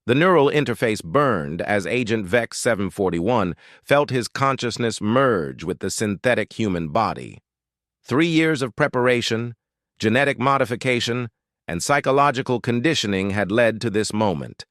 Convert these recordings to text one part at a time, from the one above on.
The neural interface burned as Agent Vex 741 felt his consciousness merge with the synthetic human body. 3 years of preparation, genetic modification, and psychological conditioning had led to this moment.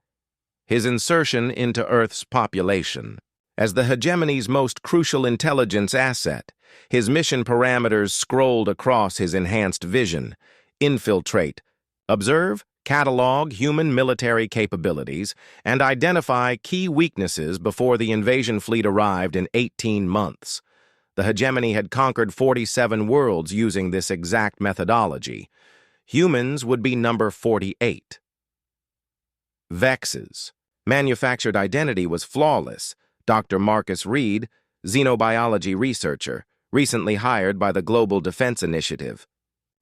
His insertion into Earth's population. As the hegemony's most crucial intelligence asset, his mission parameters scrolled across his enhanced vision. Infiltrate, observe, catalog human military capabilities, and identify key weaknesses before the invasion fleet arrived in 18 months. The hegemony had conquered 47 worlds using this exact methodology. Humans would be number 48. Vex's manufactured identity was flawless. Dr. Marcus Reed, xenobiology researcher, recently hired by the Global Defense Initiative.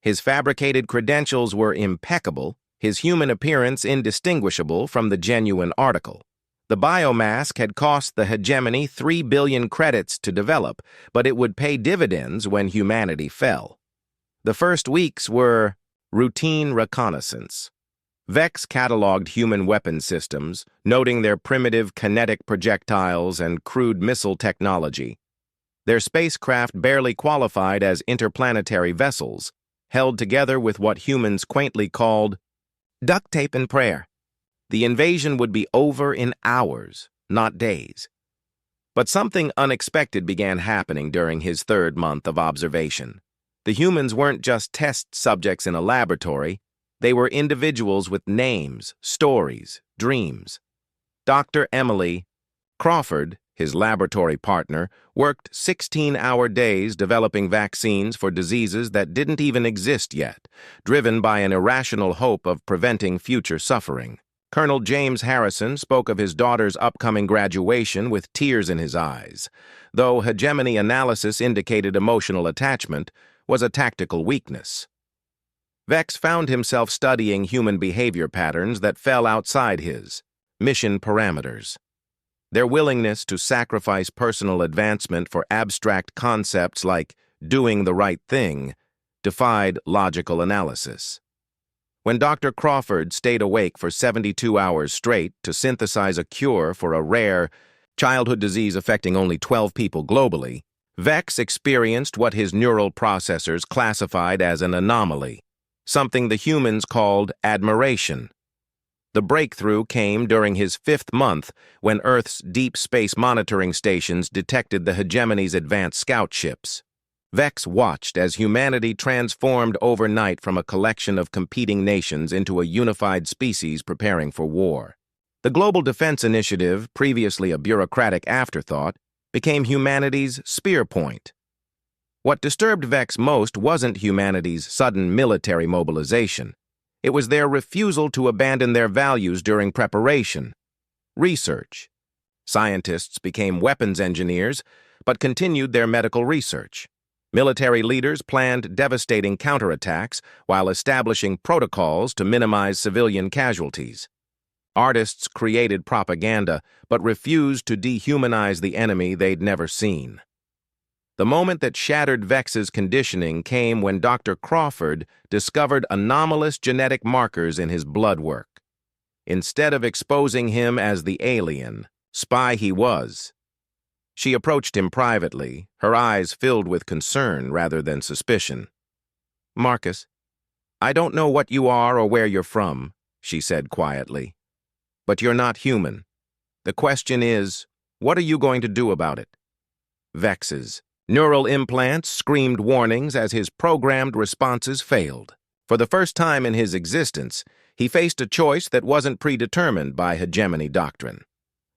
His fabricated credentials were impeccable, his human appearance indistinguishable from the genuine article. The biomask had cost the hegemony 3 billion credits to develop, but it would pay dividends when humanity fell. The first weeks were routine reconnaissance. Vex cataloged human weapon systems, noting their primitive kinetic projectiles and crude missile technology. Their spacecraft barely qualified as interplanetary vessels, held together with what humans quaintly called duct tape and prayer. The invasion would be over in hours, not days. But something unexpected began happening during his 3rd month of observation. The humans weren't just test subjects in a laboratory. They were individuals with names, stories, dreams. Dr. Emily Crawford, his laboratory partner, worked 16-hour days developing vaccines for diseases that didn't even exist yet, driven by an irrational hope of preventing future suffering. Colonel James Harrison spoke of his daughter's upcoming graduation with tears in his eyes. Though hegemony analysis indicated emotional attachment, was a tactical weakness. Vex found himself studying human behavior patterns that fell outside his mission parameters. Their willingness to sacrifice personal advancement for abstract concepts like doing the right thing defied logical analysis. When Dr. Crawford stayed awake for 72 hours straight to synthesize a cure for a rare childhood disease affecting only 12 people globally, Vex experienced what his neural processors classified as an anomaly, something the humans called admiration. The breakthrough came during his 5th month when Earth's deep space monitoring stations detected the hegemony's advanced scout ships. Vex watched as humanity transformed overnight from a collection of competing nations into a unified species preparing for war. The Global Defense Initiative, previously a bureaucratic afterthought, became humanity's spear point. What disturbed Vex most wasn't humanity's sudden military mobilization. It was their refusal to abandon their values during preparation. Research. Scientists became weapons engineers, but continued their medical research. Military leaders planned devastating counterattacks while establishing protocols to minimize civilian casualties. Artists created propaganda, but refused to dehumanize the enemy they'd never seen. The moment that shattered Vex's conditioning came when Dr. Crawford discovered anomalous genetic markers in his blood work. Instead of exposing him as the alien, spy he was, she approached him privately, her eyes filled with concern rather than suspicion. "Marcus, I don't know what you are or where you're from," she said quietly. "But you're not human. The question is, what are you going to do about it?" Vex's neural implants screamed warnings as his programmed responses failed. For the first time in his existence, he faced a choice that wasn't predetermined by hegemony doctrine.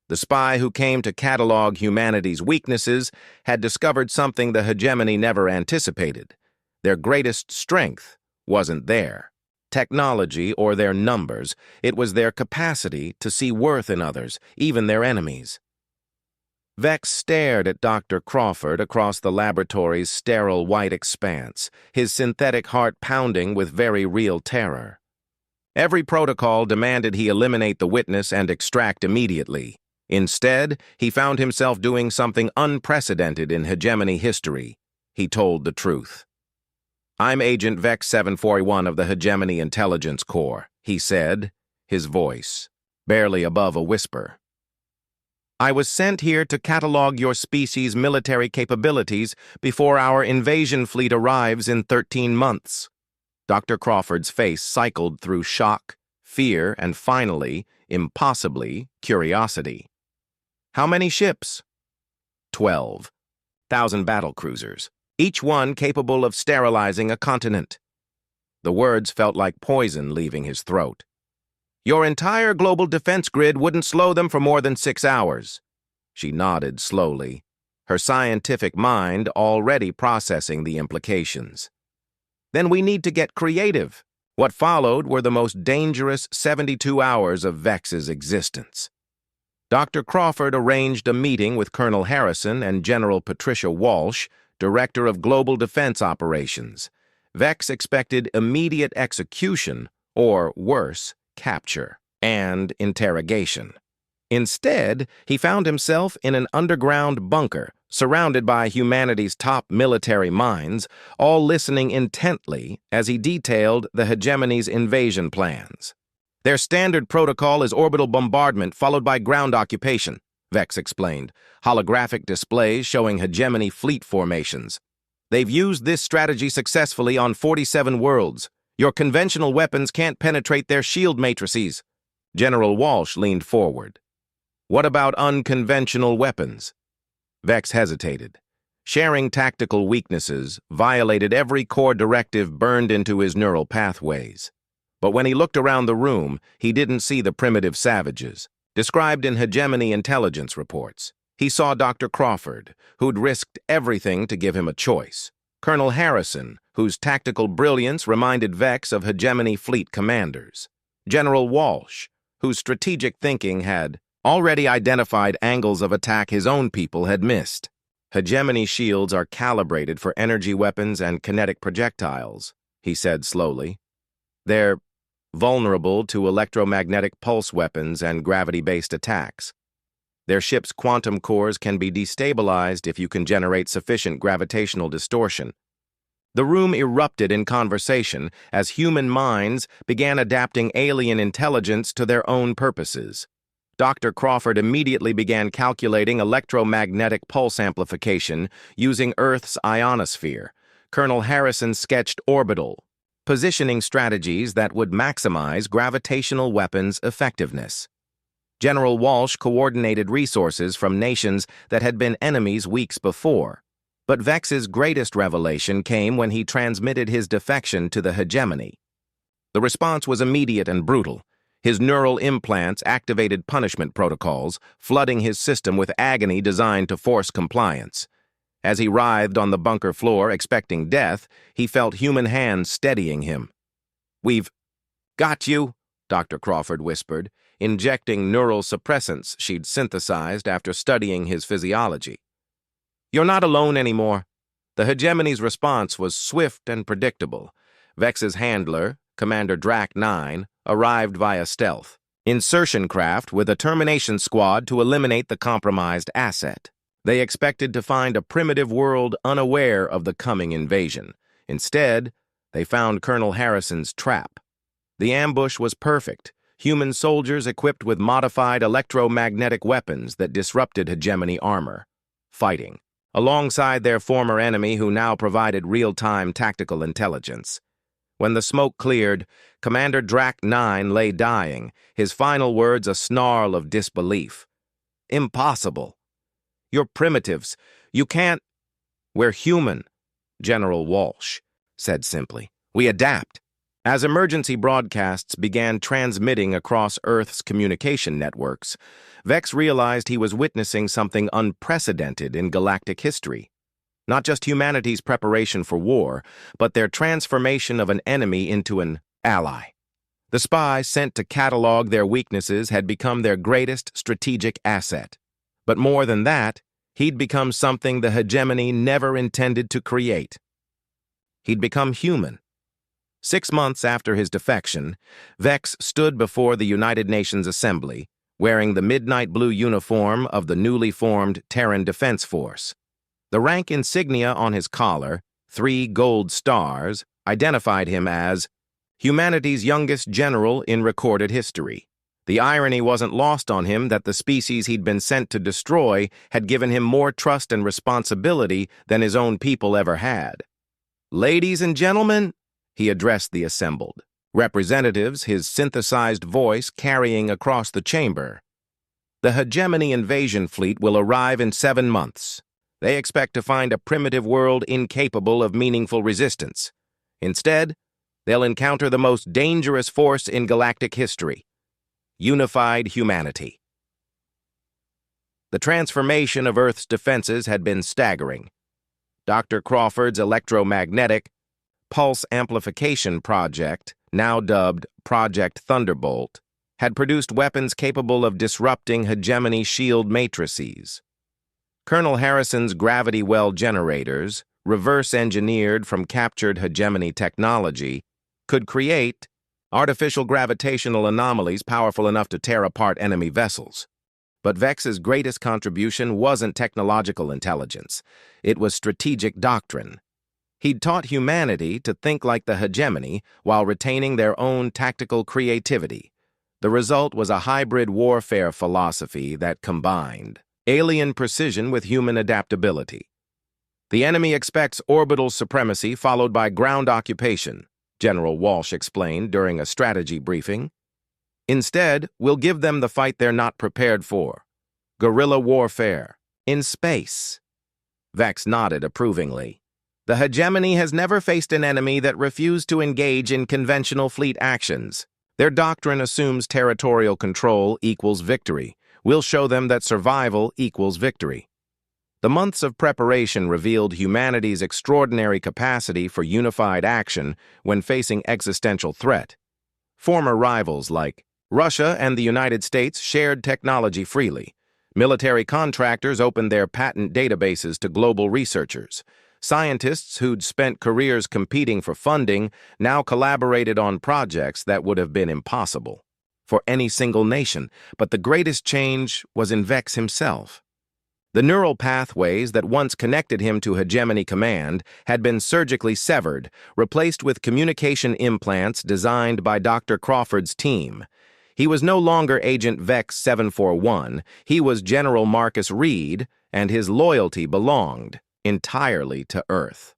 The spy who came to catalog humanity's weaknesses had discovered something the hegemony never anticipated. Their greatest strength wasn't there technology or their numbers. It was their capacity to see worth in others, even their enemies. Vex stared at Dr. Crawford across the laboratory's sterile white expanse, his synthetic heart pounding with very real terror. Every protocol demanded he eliminate the witness and extract immediately. Instead, he found himself doing something unprecedented in hegemony history. He told the truth. "I'm Agent Vex 741 of the Hegemony Intelligence Corps," he said, his voice barely above a whisper. "I was sent here to catalog your species' military capabilities before our invasion fleet arrives in 13 months. Dr. Crawford's face cycled through shock, fear, and finally, impossibly, curiosity. "How many ships?" 12,000 battlecruisers, each one capable of sterilizing a continent. The words felt like poison leaving his throat. "Your entire global defense grid wouldn't slow them for more than 6 hours. She nodded slowly, her scientific mind already processing the implications. "Then we need to get creative." What followed were the most dangerous 72 hours of Vex's existence. Dr. Crawford arranged a meeting with Colonel Harrison and General Patricia Walsh, Director of Global Defense Operations. Vex expected immediate execution, or worse, capture, and interrogation. Instead, he found himself in an underground bunker, surrounded by humanity's top military minds, all listening intently as he detailed the hegemony's invasion plans. "Their standard protocol is orbital bombardment followed by ground occupation," Vex explained, holographic displays showing hegemony fleet formations. "They've used this strategy successfully on 47 worlds. Your conventional weapons can't penetrate their shield matrices." General Walsh leaned forward. "What about unconventional weapons?" Vex hesitated. Sharing tactical weaknesses violated every core directive burned into his neural pathways. But when he looked around the room, he didn't see the primitive savages, described in hegemony intelligence reports. He saw Dr. Crawford, who'd risked everything to give him a choice. Colonel Harrison, whose tactical brilliance reminded Vex of hegemony fleet commanders. General Walsh, whose strategic thinking had already identified angles of attack his own people had missed. "Hegemony shields are calibrated for energy weapons and kinetic projectiles," he said slowly. "They're vulnerable to electromagnetic pulse weapons and gravity-based attacks. Their ship's quantum cores can be destabilized if you can generate sufficient gravitational distortion." The room erupted in conversation as human minds began adapting alien intelligence to their own purposes. Dr. Crawford immediately began calculating electromagnetic pulse amplification using Earth's ionosphere. Colonel Harrison sketched orbital positioning strategies that would maximize gravitational weapons' effectiveness. General Walsh coordinated resources from nations that had been enemies weeks before. But Vex's greatest revelation came when he transmitted his defection to the hegemony. The response was immediate and brutal. His neural implants activated punishment protocols, flooding his system with agony designed to force compliance. As he writhed on the bunker floor expecting death, he felt human hands steadying him. "We've got you," Dr. Crawford whispered, injecting neural suppressants she'd synthesized after studying his physiology. "You're not alone anymore." The hegemony's response was swift and predictable. Vex's handler, Commander Drac 9, arrived via stealth. Insertion craft with a termination squad to eliminate the compromised asset. They expected to find a primitive world unaware of the coming invasion. Instead, they found Colonel Harrison's trap. The ambush was perfect. Human soldiers equipped with modified electromagnetic weapons that disrupted hegemony armor, fighting alongside their former enemy who now provided real-time tactical intelligence. When the smoke cleared, Commander Drac 9 lay dying, his final words a snarl of disbelief. "Impossible. You're primitives. You can't—" "We're human," General Walsh said simply. "We adapt." As emergency broadcasts began transmitting across Earth's communication networks, Vex realized he was witnessing something unprecedented in galactic history. Not just humanity's preparation for war, but their transformation of an enemy into an ally. The spy sent to catalog their weaknesses had become their greatest strategic asset. But more than that, he'd become something the hegemony never intended to create. He'd become human. 6 months after his defection, Vex stood before the United Nations Assembly, wearing the midnight blue uniform of the newly formed Terran Defense Force. The rank insignia on his collar, 3 gold stars, identified him as humanity's youngest general in recorded history. The irony wasn't lost on him that the species he'd been sent to destroy had given him more trust and responsibility than his own people ever had. "Ladies and gentlemen," he addressed the assembled representatives, his synthesized voice carrying across the chamber. "The hegemony invasion fleet will arrive in 7 months. They expect to find a primitive world incapable of meaningful resistance. Instead, they'll encounter the most dangerous force in galactic history: unified humanity." The transformation of Earth's defenses had been staggering. Dr. Crawford's electromagnetic pulse amplification project, now dubbed Project Thunderbolt, had produced weapons capable of disrupting hegemony shield matrices. Colonel Harrison's gravity well generators, reverse-engineered from captured hegemony technology, could create artificial gravitational anomalies powerful enough to tear apart enemy vessels. But Vex's greatest contribution wasn't technological intelligence. It was strategic doctrine. He'd taught humanity to think like the hegemony while retaining their own tactical creativity. The result was a hybrid warfare philosophy that combined alien precision with human adaptability. "The enemy expects orbital supremacy followed by ground occupation," General Walsh explained during a strategy briefing. "Instead, we'll give them the fight they're not prepared for: guerrilla warfare in space." Vex nodded approvingly. The hegemony has never faced an enemy that refused to engage in conventional fleet actions. Their doctrine assumes territorial control equals victory. We'll show them that survival equals victory. The months of preparation revealed humanity's extraordinary capacity for unified action when facing existential threat. Former rivals like Russia and the United States shared technology freely. Military contractors opened their patent databases to global researchers. Scientists who'd spent careers competing for funding now collaborated on projects that would have been impossible for any single nation. But the greatest change was in Vex himself. The neural pathways that once connected him to Hegemony Command had been surgically severed, replaced with communication implants designed by Dr. Crawford's team. He was no longer Agent Vex 741, he was General Marcus Reed, and his loyalty belonged entirely to Earth.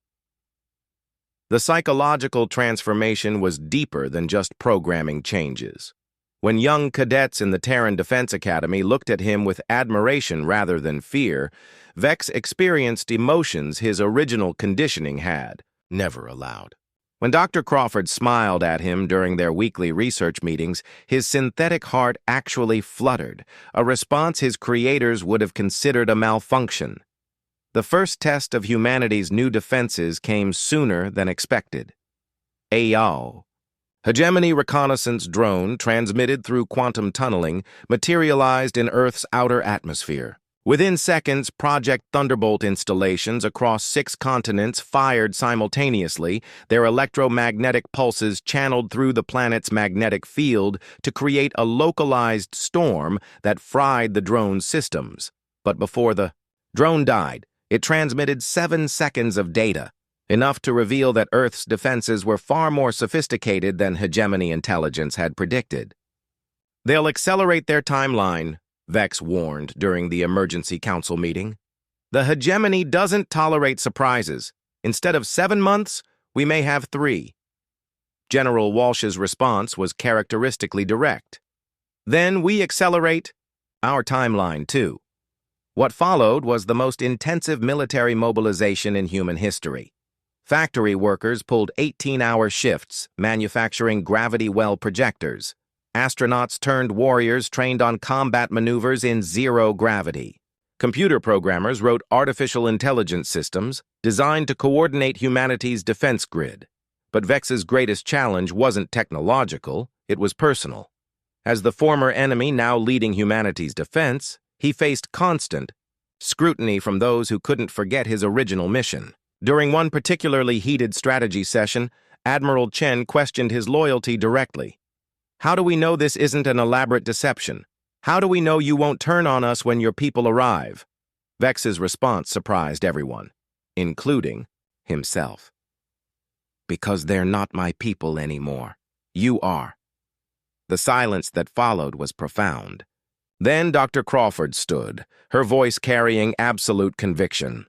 The psychological transformation was deeper than just programming changes. When young cadets in the Terran Defense Academy looked at him with admiration rather than fear, Vex experienced emotions his original conditioning had never allowed. When Dr. Crawford smiled at him during their weekly research meetings, his synthetic heart actually fluttered, a response his creators would have considered a malfunction. The first test of humanity's new defenses came sooner than expected. AO. Hegemony reconnaissance drone transmitted through quantum tunneling materialized in Earth's outer atmosphere. Within seconds, Project Thunderbolt installations across 6 continents fired simultaneously, their electromagnetic pulses channeled through the planet's magnetic field to create a localized storm that fried the drone's systems. But before the drone died, it transmitted 7 seconds of data, enough to reveal that Earth's defenses were far more sophisticated than hegemony intelligence had predicted. "They'll accelerate their timeline," Vex warned during the emergency council meeting. "The hegemony doesn't tolerate surprises. Instead of 7 months, we may have 3. General Walsh's response was characteristically direct. "Then we accelerate our timeline, too." What followed was the most intensive military mobilization in human history. Factory workers pulled 18-hour shifts, manufacturing gravity well projectors. Astronauts turned warriors trained on combat maneuvers in zero gravity. Computer programmers wrote artificial intelligence systems designed to coordinate humanity's defense grid. But Vex's greatest challenge wasn't technological, it was personal. As the former enemy now leading humanity's defense, he faced constant scrutiny from those who couldn't forget his original mission. During one particularly heated strategy session, Admiral Chen questioned his loyalty directly. "How do we know this isn't an elaborate deception? How do we know you won't turn on us when your people arrive?" Vex's response surprised everyone, including himself. "Because they're not my people anymore. You are." The silence that followed was profound. Then Dr. Crawford stood, her voice carrying absolute conviction.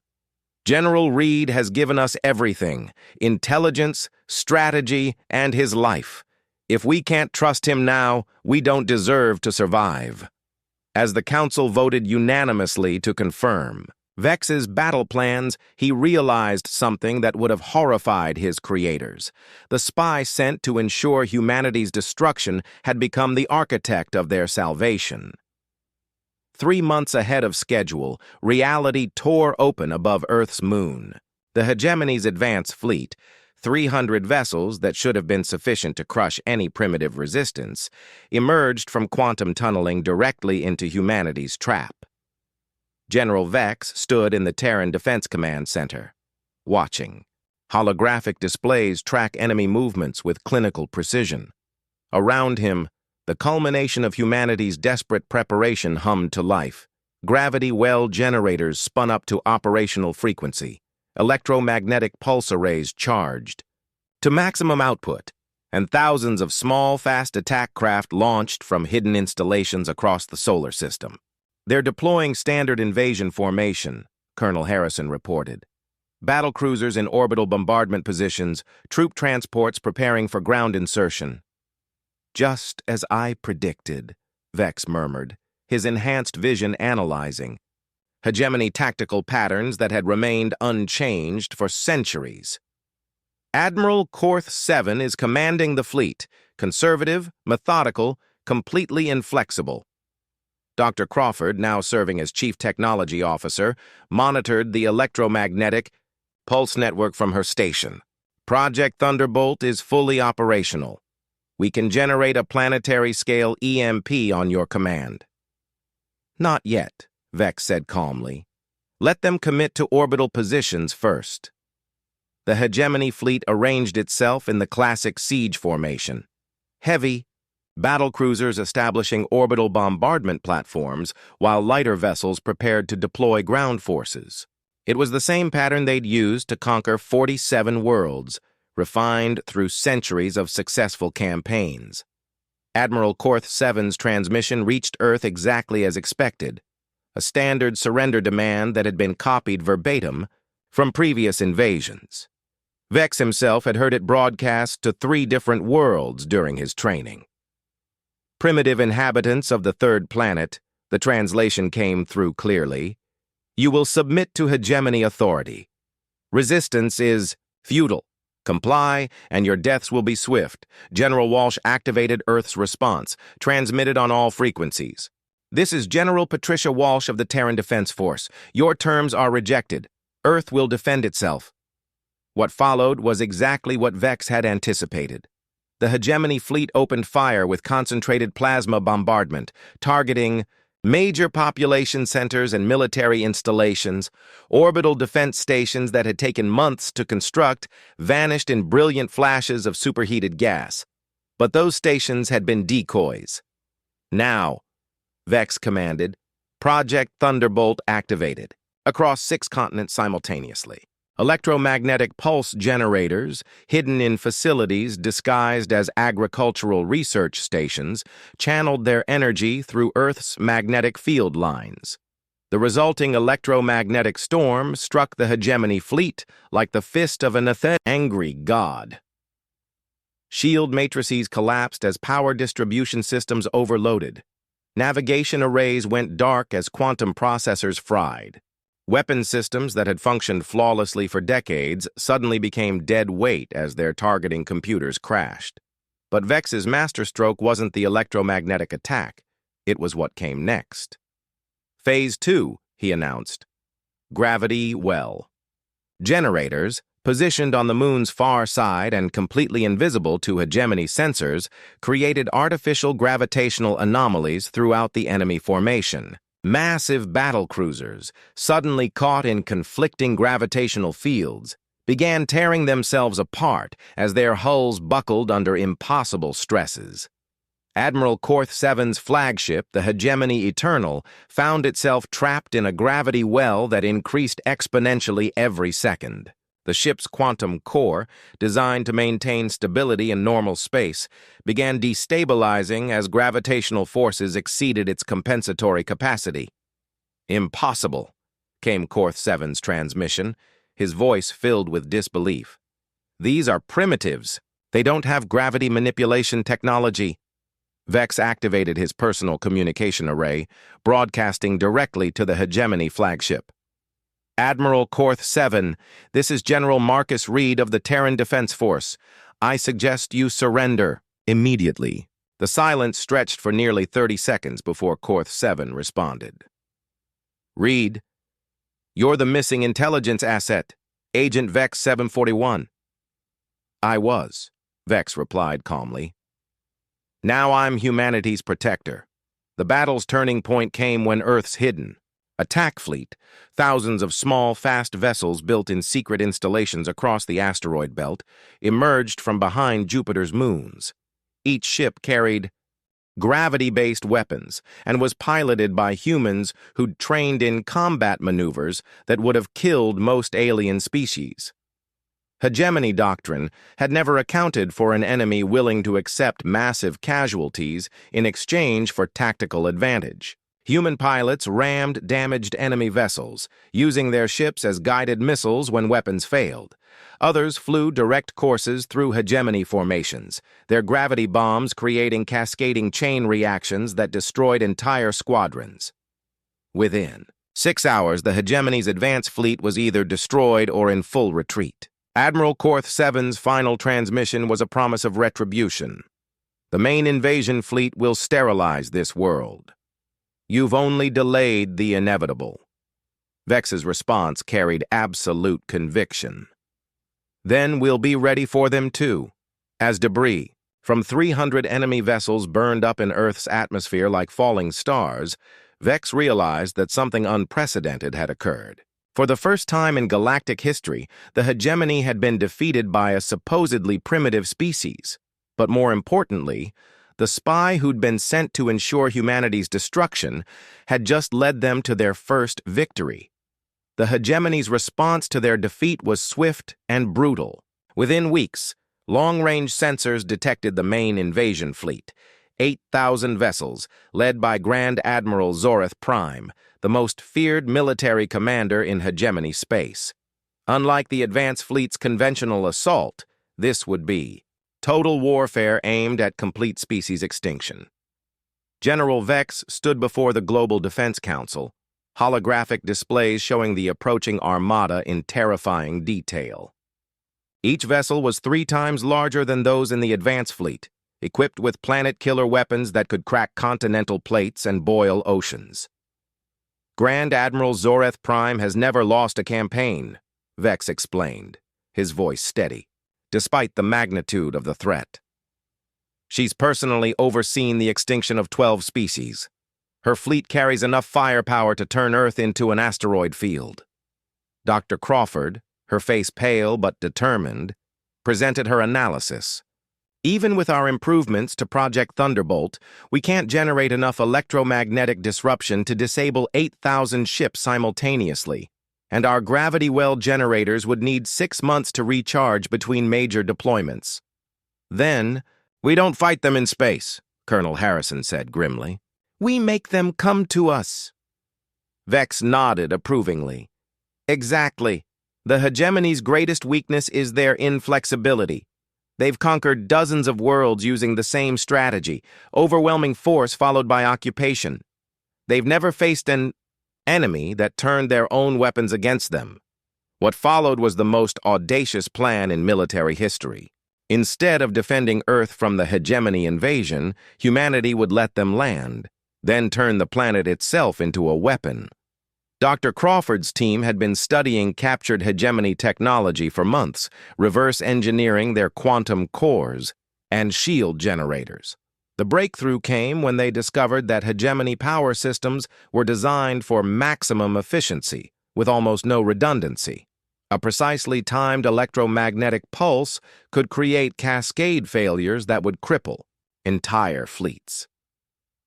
"General Reed has given us everything: intelligence, strategy, and his life. If we can't trust him now, we don't deserve to survive." As the council voted unanimously to confirm Vex's battle plans, he realized something that would have horrified his creators. The spy sent to ensure humanity's destruction had become the architect of their salvation. 3 months ahead of schedule, reality tore open above Earth's moon. The hegemony's advance fleet, 300 vessels that should have been sufficient to crush any primitive resistance, emerged from quantum tunneling directly into humanity's trap. General Vex stood in the Terran Defense Command Center, watching. Holographic displays track enemy movements with clinical precision. Around him, the culmination of humanity's desperate preparation hummed to life. Gravity well generators spun up to operational frequency. Electromagnetic pulse arrays charged to maximum output, and thousands of small, fast attack craft launched from hidden installations across the solar system. "They're deploying standard invasion formation," Colonel Harrison reported. "Battlecruisers in orbital bombardment positions, troop transports preparing for ground insertion." "Just as I predicted," Vex murmured, his enhanced vision analyzing hegemony tactical patterns that had remained unchanged for centuries. "Admiral Korth 7 is commanding the fleet, conservative, methodical, completely inflexible." Dr. Crawford, now serving as Chief Technology Officer, monitored the electromagnetic pulse network from her station. "Project Thunderbolt is fully operational. We can generate a planetary-scale EMP on your command." "Not yet," Vex said calmly. "Let them commit to orbital positions first." The hegemony fleet arranged itself in the classic siege formation. Heavy, battlecruisers establishing orbital bombardment platforms, while lighter vessels prepared to deploy ground forces. It was the same pattern they'd used to conquer 47 worlds, refined through centuries of successful campaigns. Admiral Korth 7's transmission reached Earth exactly as expected, a standard surrender demand that had been copied verbatim from previous invasions. Vex himself had heard it broadcast to 3 different worlds during his training. "Primitive inhabitants of the 3rd planet," the translation came through clearly, "you will submit to hegemony authority. Resistance is futile. Comply, and your deaths will be swift." General Walsh activated Earth's response, transmitted on all frequencies. "This is General Patricia Walsh of the Terran Defense Force. Your terms are rejected. Earth will defend itself." What followed was exactly what Vex had anticipated. The hegemony fleet opened fire with concentrated plasma bombardment, targeting major population centers and military installations. Orbital defense stations that had taken months to construct vanished in brilliant flashes of superheated gas. But those stations had been decoys. "Now," Vex commanded, "Project Thunderbolt activated," across 6 continents simultaneously. Electromagnetic pulse generators, hidden in facilities disguised as agricultural research stations, channeled their energy through Earth's magnetic field lines. The resulting electromagnetic storm struck the hegemony fleet like the fist of an angry god. Shield matrices collapsed as power distribution systems overloaded. Navigation arrays went dark as quantum processors fried. Weapon systems that had functioned flawlessly for decades suddenly became dead weight as their targeting computers crashed. But Vex's masterstroke wasn't the electromagnetic attack. It was what came next. "Phase 2, he announced. "Gravity well." Generators, positioned on the moon's far side and completely invisible to hegemony sensors, created artificial gravitational anomalies throughout the enemy formation. Massive battlecruisers, suddenly caught in conflicting gravitational fields, began tearing themselves apart as their hulls buckled under impossible stresses. Admiral Korth 7's flagship, the Hegemony Eternal, found itself trapped in a gravity well that increased exponentially every second. The ship's quantum core, designed to maintain stability in normal space, began destabilizing as gravitational forces exceeded its compensatory capacity. "Impossible," came Korth 7's transmission, his voice filled with disbelief. "These are primitives. They don't have gravity manipulation technology." Vex activated his personal communication array, broadcasting directly to the Hegemony flagship. "Admiral Korth 7, this is General Marcus Reed of the Terran Defense Force. I suggest you surrender immediately." The silence stretched for nearly 30 seconds before Korth 7 responded. "Reed, you're the missing intelligence asset, Agent Vex 741. "I was," Vex replied calmly. "Now I'm humanity's protector. The battle's turning point came when Earth's hidden. Attack fleet, thousands of small, fast vessels built in secret installations across the asteroid belt, emerged from behind Jupiter's moons. Each ship carried gravity-based weapons and was piloted by humans who'd trained in combat maneuvers that would have killed most alien species. Hegemony doctrine had never accounted for an enemy willing to accept massive casualties in exchange for tactical advantage. Human pilots rammed damaged enemy vessels, using their ships as guided missiles when weapons failed. Others flew direct courses through hegemony formations, their gravity bombs creating cascading chain reactions that destroyed entire squadrons. Within 6 hours, the hegemony's advance fleet was either destroyed or in full retreat. Admiral Korth 7's final transmission was a promise of retribution. "The main invasion fleet will sterilize this world. You've only delayed the inevitable." Vex's response carried absolute conviction. "Then we'll be ready for them too." As debris from 300 enemy vessels burned up in Earth's atmosphere like falling stars, Vex realized that something unprecedented had occurred. For the first time in galactic history, the hegemony had been defeated by a supposedly primitive species. But more importantly, the spy who'd been sent to ensure humanity's destruction had just led them to their first victory. The hegemony's response to their defeat was swift and brutal. Within weeks, long-range sensors detected the main invasion fleet, 8,000 vessels, led by Grand Admiral Zoreth Prime, the most feared military commander in hegemony space. Unlike the advance fleet's conventional assault, this would be total warfare aimed at complete species extinction. General Vex stood before the Global Defense Council, holographic displays showing the approaching armada in terrifying detail. Each vessel was 3 times larger than those in the advance fleet, equipped with planet-killer weapons that could crack continental plates and boil oceans. "Grand Admiral Zoreth Prime has never lost a campaign," Vex explained, his voice steady, despite the magnitude of the threat. "She's personally overseen the extinction of 12 species. Her fleet carries enough firepower to turn Earth into an asteroid field." Dr. Crawford, her face pale but determined, presented her analysis. "Even with our improvements to Project Thunderbolt, we can't generate enough electromagnetic disruption to disable 8,000 ships simultaneously, and our gravity well generators would need 6 months to recharge between major deployments. Then, we don't fight them in space," Colonel Harrison said grimly. "We make them come to us." Vex nodded approvingly. "Exactly. The hegemony's greatest weakness is their inflexibility. They've conquered dozens of worlds using the same strategy, overwhelming force followed by occupation. They've never faced an enemy that turned their own weapons against them. What followed was the most audacious plan in military history. Instead of defending Earth from the hegemony invasion, humanity would let them land, then turn the planet itself into a weapon. Dr. Crawford's team had been studying captured hegemony technology for months, reverse engineering their quantum cores and shield generators. The breakthrough came when they discovered that hegemony power systems were designed for maximum efficiency, with almost no redundancy. A precisely timed electromagnetic pulse could create cascade failures that would cripple entire fleets.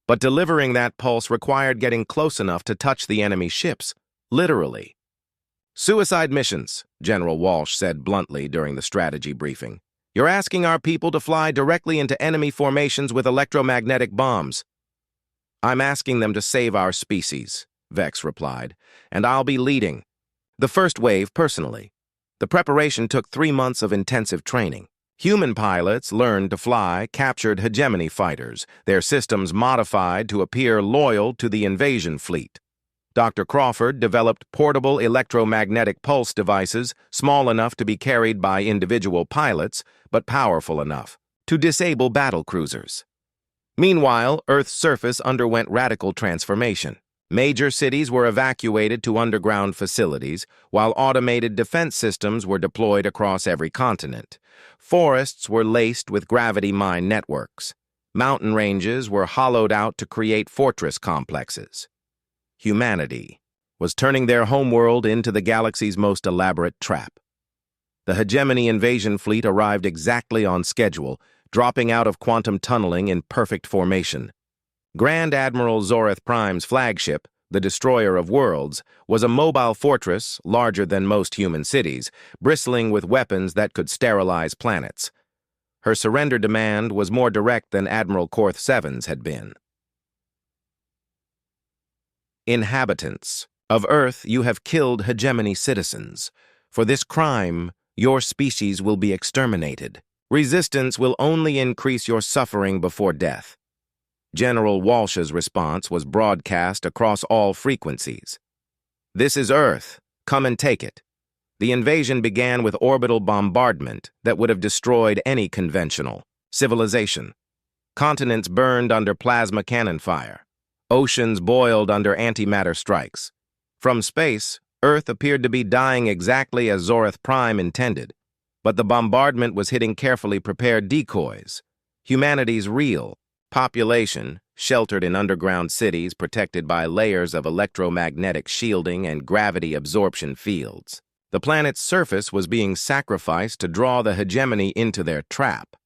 But delivering that pulse required getting close enough to touch the enemy ships, literally. Suicide missions, General Walsh said bluntly during the strategy briefing. You're asking our people to fly directly into enemy formations with electromagnetic bombs. I'm asking them to save our species, Vex replied, and I'll be leading the first wave personally. The preparation took 3 months of intensive training. Human pilots learned to fly captured hegemony fighters, their systems modified to appear loyal to the invasion fleet. Dr. Crawford developed portable electromagnetic pulse devices small enough to be carried by individual pilots, but powerful enough to disable battle cruisers. Meanwhile, Earth's surface underwent radical transformation. Major cities were evacuated to underground facilities, while automated defense systems were deployed across every continent. Forests were laced with gravity mine networks. Mountain ranges were hollowed out to create fortress complexes. Humanity was turning their homeworld into the galaxy's most elaborate trap. The hegemony invasion fleet arrived exactly on schedule, dropping out of quantum tunneling in perfect formation. Grand Admiral Zoreth Prime's flagship, the Destroyer of Worlds, was a mobile fortress larger than most human cities, bristling with weapons that could sterilize planets. Her surrender demand was more direct than Admiral Korth 7's had been. Inhabitants of Earth, you have killed hegemony citizens. For this crime, your species will be exterminated. Resistance will only increase your suffering before death. General Walsh's response was broadcast across all frequencies. This is Earth. Come and take it. The invasion began with orbital bombardment that would have destroyed any conventional civilization. Continents burned under plasma cannon fire. Oceans boiled under antimatter strikes. From space, Earth appeared to be dying exactly as Zoreth Prime intended, but the bombardment was hitting carefully prepared decoys. Humanity's real population, sheltered in underground cities protected by layers of electromagnetic shielding and gravity absorption fields. The planet's surface was being sacrificed to draw the hegemony into their trap.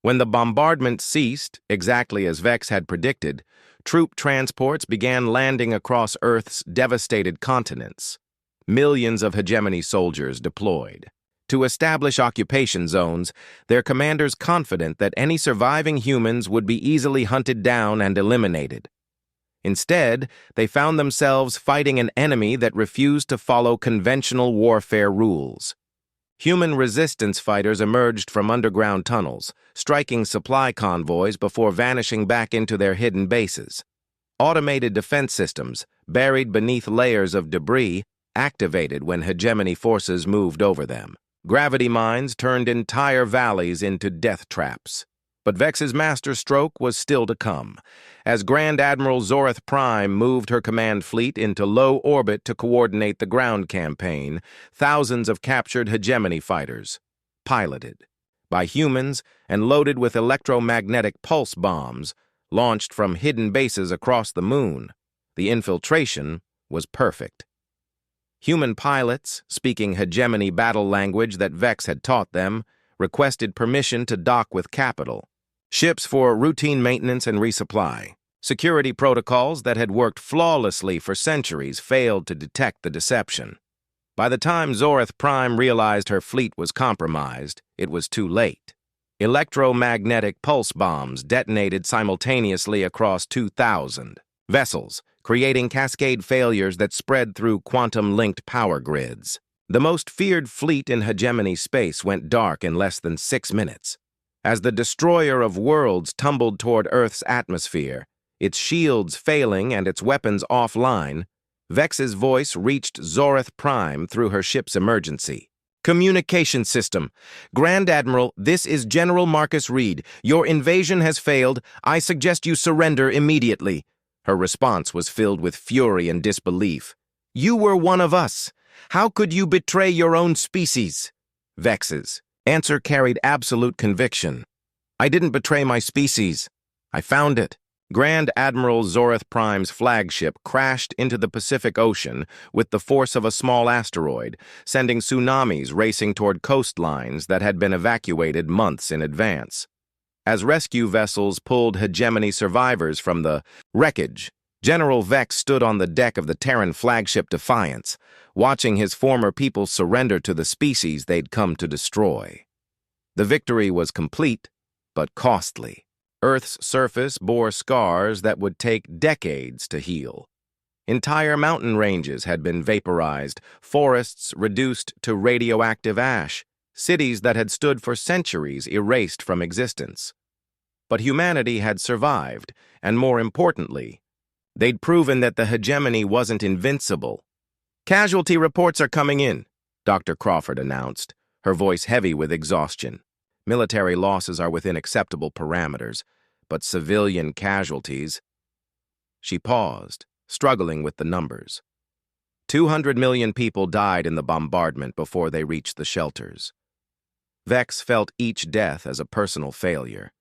When the bombardment ceased, exactly as Vex had predicted, troop transports began landing across Earth's devastated continents. Millions of hegemony soldiers deployed to establish occupation zones, their commanders confident that any surviving humans would be easily hunted down and eliminated. Instead, they found themselves fighting an enemy that refused to follow conventional warfare rules. Human resistance fighters emerged from underground tunnels, striking supply convoys before vanishing back into their hidden bases. Automated defense systems, buried beneath layers of debris, activated when hegemony forces moved over them. Gravity mines turned entire valleys into death traps. But Vex's masterstroke was still to come. As Grand Admiral Zoreth Prime moved her command fleet into low orbit to coordinate the ground campaign, thousands of captured hegemony fighters, piloted by humans and loaded with electromagnetic pulse bombs, launched from hidden bases across the moon. The infiltration was perfect. Human pilots, speaking hegemony battle language that Vex had taught them, requested permission to dock with capital. Ships for routine maintenance and resupply. Security protocols that had worked flawlessly for centuries failed to detect the deception. By the time Zoreth Prime realized her fleet was compromised, it was too late. Electromagnetic pulse bombs detonated simultaneously across 2,000 vessels, creating cascade failures that spread through quantum-linked power grids. The most feared fleet in hegemony space went dark in less than 6 minutes. As the Destroyer of Worlds tumbled toward Earth's atmosphere, its shields failing and its weapons offline, Vex's voice reached Zoreth Prime through her ship's emergency. Communication system. Grand Admiral, this is General Marcus Reed. Your invasion has failed. I suggest you surrender immediately. Her response was filled with fury and disbelief. You were one of us. How could you betray your own species? Vex's answer carried absolute conviction. I didn't betray my species. I found it. Grand Admiral Zoreth Prime's flagship crashed into the Pacific Ocean with the force of a small asteroid, sending tsunamis racing toward coastlines that had been evacuated months in advance. As rescue vessels pulled hegemony survivors from the wreckage, General Vex stood on the deck of the Terran flagship Defiance, watching his former people surrender to the species they'd come to destroy. The victory was complete, but costly. Earth's surface bore scars that would take decades to heal. Entire mountain ranges had been vaporized, forests reduced to radioactive ash, cities that had stood for centuries erased from existence. But humanity had survived, and more importantly, they'd proven that the hegemony wasn't invincible. "Casualty reports are coming in," Dr. Crawford announced, her voice heavy with exhaustion. "Military losses are within acceptable parameters, but civilian casualties—" She paused, struggling with the numbers. 200 million people died in the bombardment before they reached the shelters. Vex felt each death as a personal failure.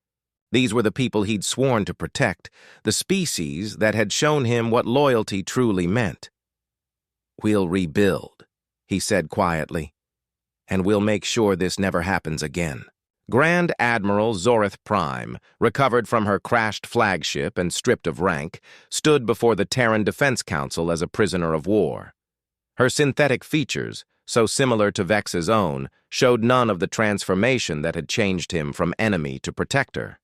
These were the people he'd sworn to protect, the species that had shown him what loyalty truly meant. "We'll rebuild," he said quietly, "and we'll make sure this never happens again." Grand Admiral Zorith Prime, recovered from her crashed flagship and stripped of rank, stood before the Terran Defense Council as a prisoner of war. Her synthetic features, so similar to Vex's own, showed none of the transformation that had changed him from enemy to protector.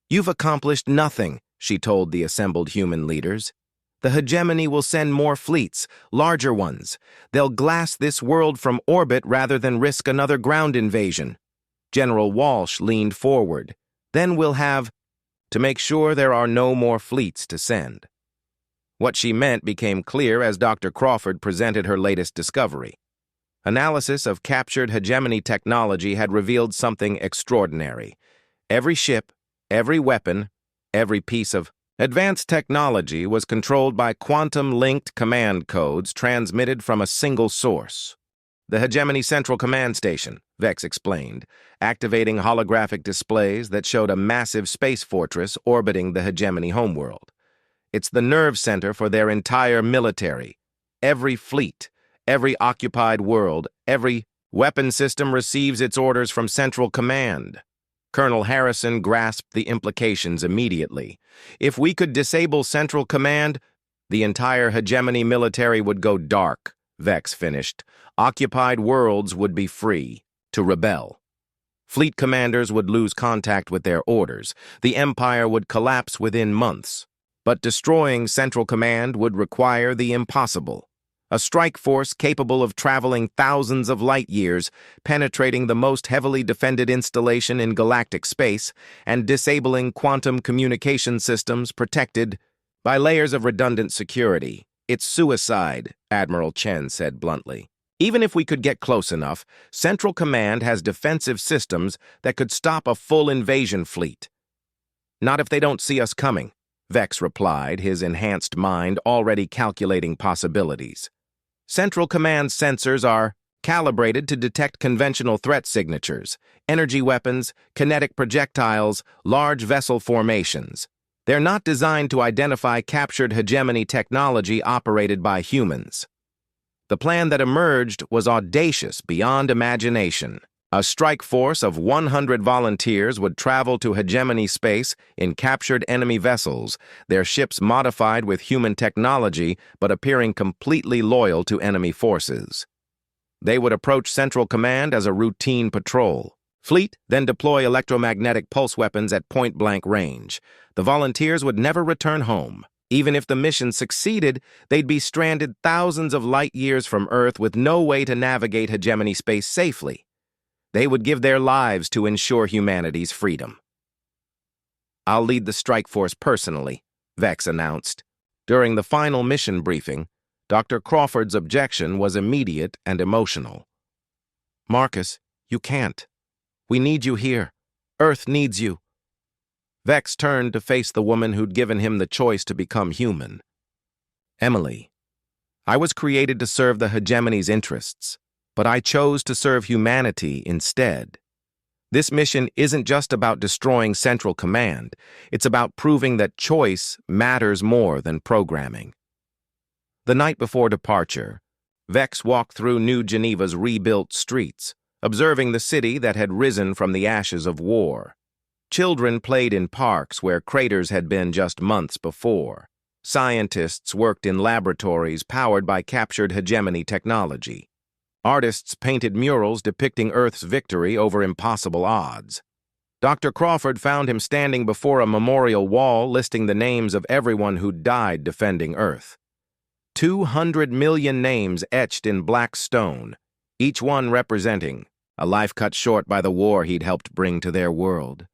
"You've accomplished nothing," she told the assembled human leaders. "The hegemony will send more fleets, larger ones. They'll glass this world from orbit rather than risk another ground invasion." General Walsh leaned forward. "Then we'll have to make sure there are no more fleets to send." What she meant became clear as Dr. Crawford presented her latest discovery. Analysis of captured hegemony technology had revealed something extraordinary. Every ship, every weapon, every piece of advanced technology was controlled by quantum-linked command codes transmitted from a single source. "The Hegemony Central Command Station," Vex explained, activating holographic displays that showed a massive space fortress orbiting the Hegemony homeworld. "It's the nerve center for their entire military. Every fleet, every occupied world, every weapon system receives its orders from Central Command." Colonel Harrison grasped the implications immediately. "If we could disable Central Command, the entire Hegemony military would go dark," Vex finished. "Occupied worlds would be free to rebel. Fleet commanders would lose contact with their orders. The Empire would collapse within months. But destroying Central Command would require the impossible. A strike force capable of traveling thousands of light years, penetrating the most heavily defended installation in galactic space, and disabling quantum communication systems protected by layers of redundant security. It's suicide," Admiral Chen said bluntly. "Even if we could get close enough, Central Command has defensive systems that could stop a full invasion fleet." "Not if they don't see us coming," Vex replied, his enhanced mind already calculating possibilities. "Central Command sensors are calibrated to detect conventional threat signatures, energy weapons, kinetic projectiles, large vessel formations. They're not designed to identify captured hegemony technology operated by humans." The plan that emerged was audacious beyond imagination. A strike force of 100 volunteers would travel to hegemony space in captured enemy vessels, their ships modified with human technology but appearing completely loyal to enemy forces. They would approach Central Command as a routine patrol. Fleet then deploy electromagnetic pulse weapons at point-blank range. The volunteers would never return home. Even if the mission succeeded, they'd be stranded thousands of light years from Earth with no way to navigate hegemony space safely. They would give their lives to ensure humanity's freedom. "I'll lead the strike force personally," Vex announced. During the final mission briefing, Dr. Crawford's objection was immediate and emotional. "Marcus, you can't. We need you here. Earth needs you." Vex turned to face the woman who'd given him the choice to become human. "Emily, I was created to serve the hegemony's interests, but I chose to serve humanity instead. This mission isn't just about destroying Central Command. It's about proving that choice matters more than programming." The night before departure, Vex walked through New Geneva's rebuilt streets, observing the city that had risen from the ashes of war. Children played in parks where craters had been just months before. Scientists worked in laboratories powered by captured hegemony technology. Artists painted murals depicting Earth's victory over impossible odds. Dr. Crawford found him standing before a memorial wall listing the names of everyone who died defending Earth. 200 million names etched in black stone, each one representing a life cut short by the war he'd helped bring to their world.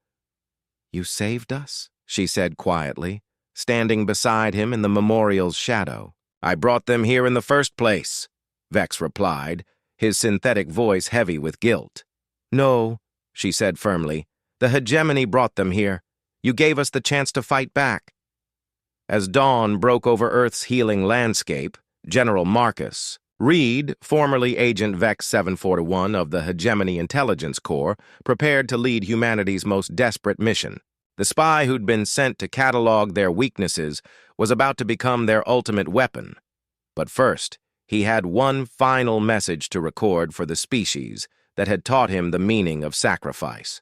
"You saved us," she said quietly, standing beside him in the memorial's shadow. "I brought them here in the first place," Vex replied, his synthetic voice heavy with guilt. "No," she said firmly, "the hegemony brought them here. You gave us the chance to fight back." As dawn broke over Earth's healing landscape, General Marcus Reed, formerly Agent Vex 741 of the Hegemony Intelligence Corps, prepared to lead humanity's most desperate mission. The spy who'd been sent to catalog their weaknesses was about to become their ultimate weapon. But first, he had one final message to record for the species that had taught him the meaning of sacrifice.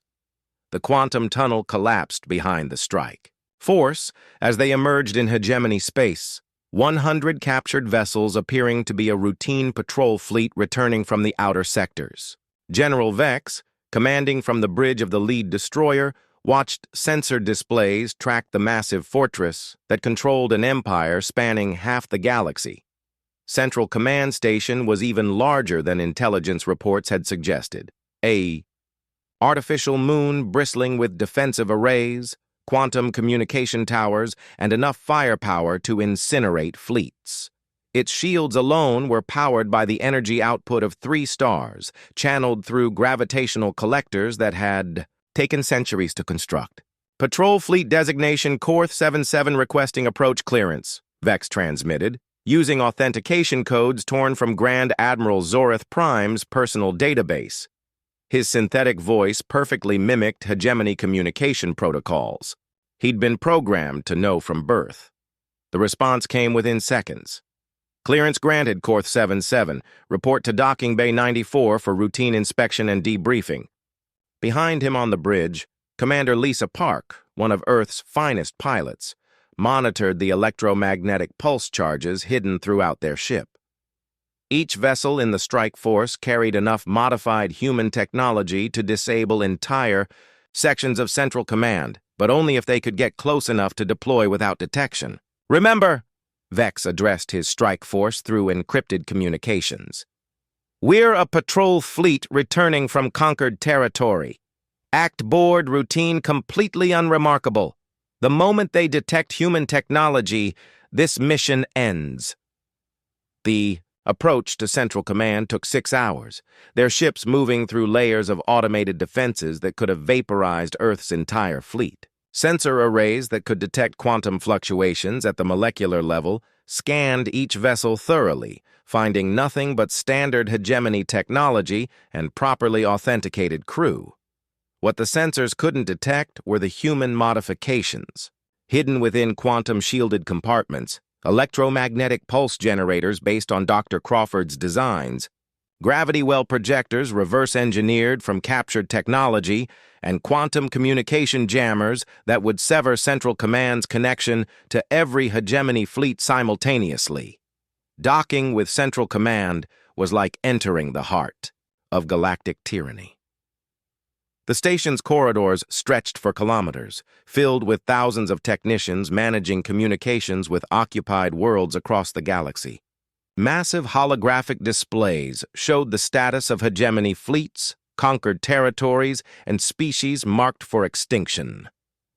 The quantum tunnel collapsed behind the strike force as they emerged in hegemony space, 100 captured vessels appearing to be a routine patrol fleet returning from the outer sectors. General Vex, commanding from the bridge of the lead destroyer, watched sensor displays track the massive fortress that controlled an empire spanning half the galaxy. Central Command Station was even larger than intelligence reports had suggested. A artificial moon bristling with defensive arrays, quantum communication towers, and enough firepower to incinerate fleets. Its shields alone were powered by the energy output of 3 stars, channeled through gravitational collectors that had taken centuries to construct. "Patrol Fleet Designation Korth 77 requesting approach clearance," Vex transmitted, using authentication codes torn from Grand Admiral Zorith Prime's personal database. His synthetic voice perfectly mimicked hegemony communication protocols. He'd been programmed to know from birth. The response came within seconds. "Clearance granted, Korth 77. Report to Docking Bay 94 for routine inspection and debriefing." Behind him on the bridge, Commander Lisa Park, one of Earth's finest pilots, monitored the electromagnetic pulse charges hidden throughout their ship. Each vessel in the strike force carried enough modified human technology to disable entire sections of Central Command, but only if they could get close enough to deploy without detection. "Remember," Vex addressed his strike force through encrypted communications, "we're a patrol fleet returning from conquered territory. Act board routine completely unremarkable. The moment they detect human technology, this mission ends." The approach to Central Command took 6 hours, their ships moving through layers of automated defenses that could have vaporized Earth's entire fleet. Sensor arrays that could detect quantum fluctuations at the molecular level scanned each vessel thoroughly, finding nothing but standard hegemony technology and properly authenticated crew. What the sensors couldn't detect were the human modifications. Hidden within quantum-shielded compartments, electromagnetic pulse generators based on Dr. Crawford's designs, gravity well projectors reverse-engineered from captured technology, and quantum communication jammers that would sever Central Command's connection to every hegemony fleet simultaneously. Docking with Central Command was like entering the heart of galactic tyranny. The station's corridors stretched for kilometers, filled with thousands of technicians managing communications with occupied worlds across the galaxy. Massive holographic displays showed the status of hegemony fleets, conquered territories, and species marked for extinction.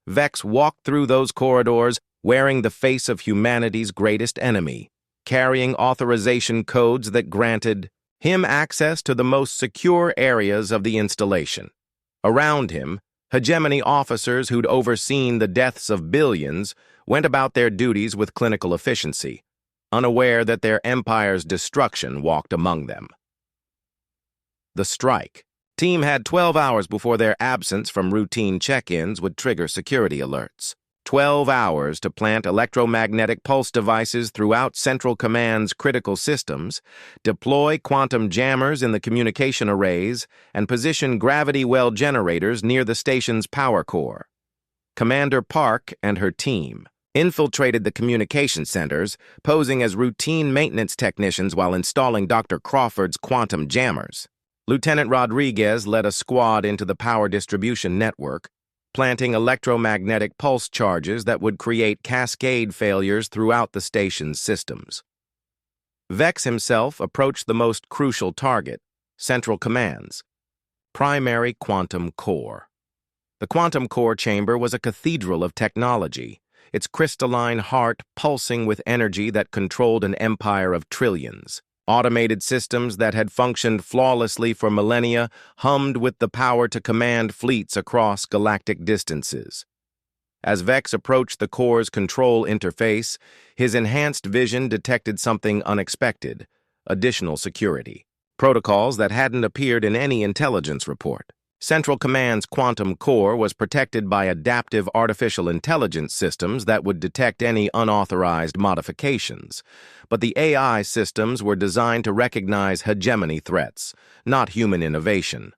Vex walked through those corridors wearing the face of humanity's greatest enemy, carrying authorization codes that granted him access to the most secure areas of the installation. Around him, hegemony officers who'd overseen the deaths of billions went about their duties with clinical efficiency, unaware that their empire's destruction walked among them. The strike team had 12 hours before their absence from routine check-ins would trigger security alerts. 12 hours to plant electromagnetic pulse devices throughout Central Command's critical systems, deploy quantum jammers in the communication arrays, and position gravity well generators near the station's power core. Commander Park and her team, infiltrated the communication centers, posing as routine maintenance technicians while installing Dr. Crawford's quantum jammers. Lieutenant Rodriguez led a squad into the power distribution network, planting electromagnetic pulse charges that would create cascade failures throughout the station's systems. Vex himself approached the most crucial target, Central Command's primary quantum core. The quantum core chamber was a cathedral of technology, its crystalline heart pulsing with energy that controlled an empire of trillions. Automated systems that had functioned flawlessly for millennia hummed with the power to command fleets across galactic distances. As Vex approached the core's control interface, his enhanced vision detected something unexpected: additional security. Protocols that hadn't appeared in any intelligence report. Central Command's quantum core was protected by adaptive artificial intelligence systems that would detect any unauthorized modifications. But the AI systems were designed to recognize hegemony threats, not human innovation.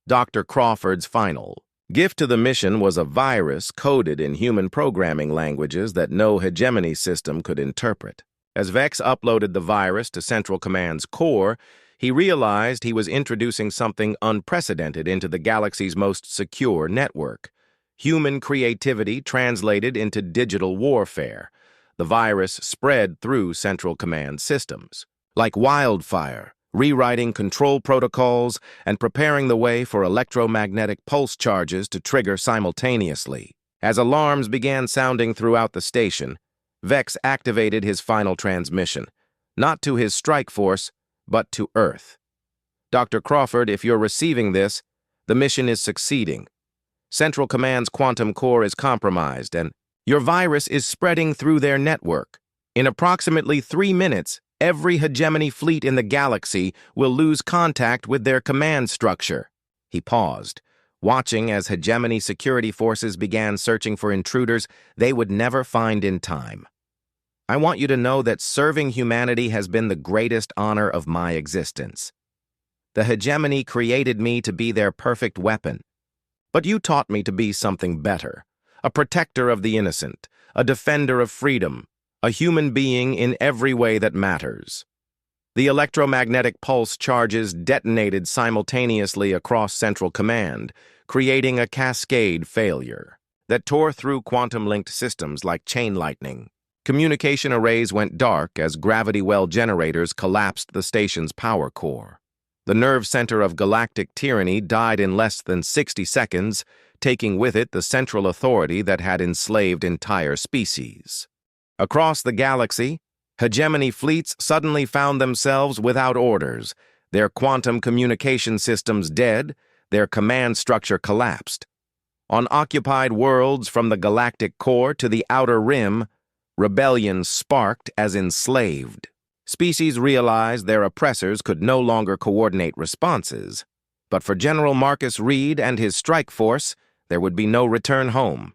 Dr. Crawford's final gift to the mission was a virus coded in human programming languages that no hegemony system could interpret. As Vex uploaded the virus to Central Command's core, he realized he was introducing something unprecedented into the galaxy's most secure network: human creativity translated into digital warfare. The virus spread through Central Command systems like wildfire, rewriting control protocols and preparing the way for electromagnetic pulse charges to trigger simultaneously. As alarms began sounding throughout the station, Vex activated his final transmission, not to his strike force, but to Earth. Dr. Crawford, if you're receiving this, the mission is succeeding. Central Command's quantum core is compromised, and your virus is spreading through their network. In approximately 3 minutes, every hegemony fleet in the galaxy will lose contact with their command structure. He paused, watching as hegemony security forces began searching for intruders they would never find in time. I want you to know that serving humanity has been the greatest honor of my existence. The hegemony created me to be their perfect weapon. But you taught me to be something better: a protector of the innocent, a defender of freedom, a human being in every way that matters. The electromagnetic pulse charges detonated simultaneously across Central Command, creating a cascade failure that tore through quantum-linked systems like chain lightning. Communication arrays went dark as gravity well generators collapsed the station's power core. The nerve center of galactic tyranny died in less than 60 seconds, taking with it the central authority that had enslaved entire species. Across the galaxy, hegemony fleets suddenly found themselves without orders, their quantum communication systems dead, their command structure collapsed. On occupied worlds from the galactic core to the outer rim, rebellion sparked as enslaved. Species realized their oppressors could no longer coordinate responses, but for General Marcus Reed and his strike force, there would be no return home.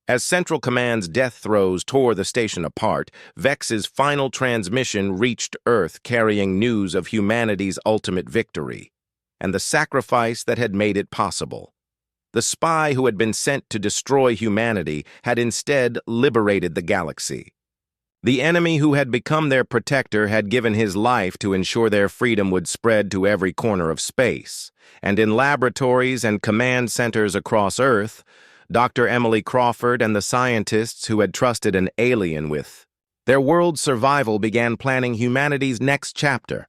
As Central Command's death throes tore the station apart, Vex's final transmission reached Earth carrying news of humanity's ultimate victory and the sacrifice that had made it possible. The spy who had been sent to destroy humanity had instead liberated the galaxy. The enemy who had become their protector had given his life to ensure their freedom would spread to every corner of space. And in laboratories and command centers across Earth, Dr. Emily Crawford and the scientists who had trusted an alien with their world's survival began planning humanity's next chapter,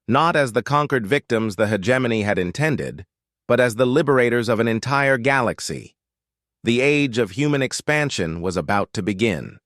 not as the conquered victims the hegemony had intended, but as the liberators of an entire galaxy. The age of human expansion was about to begin.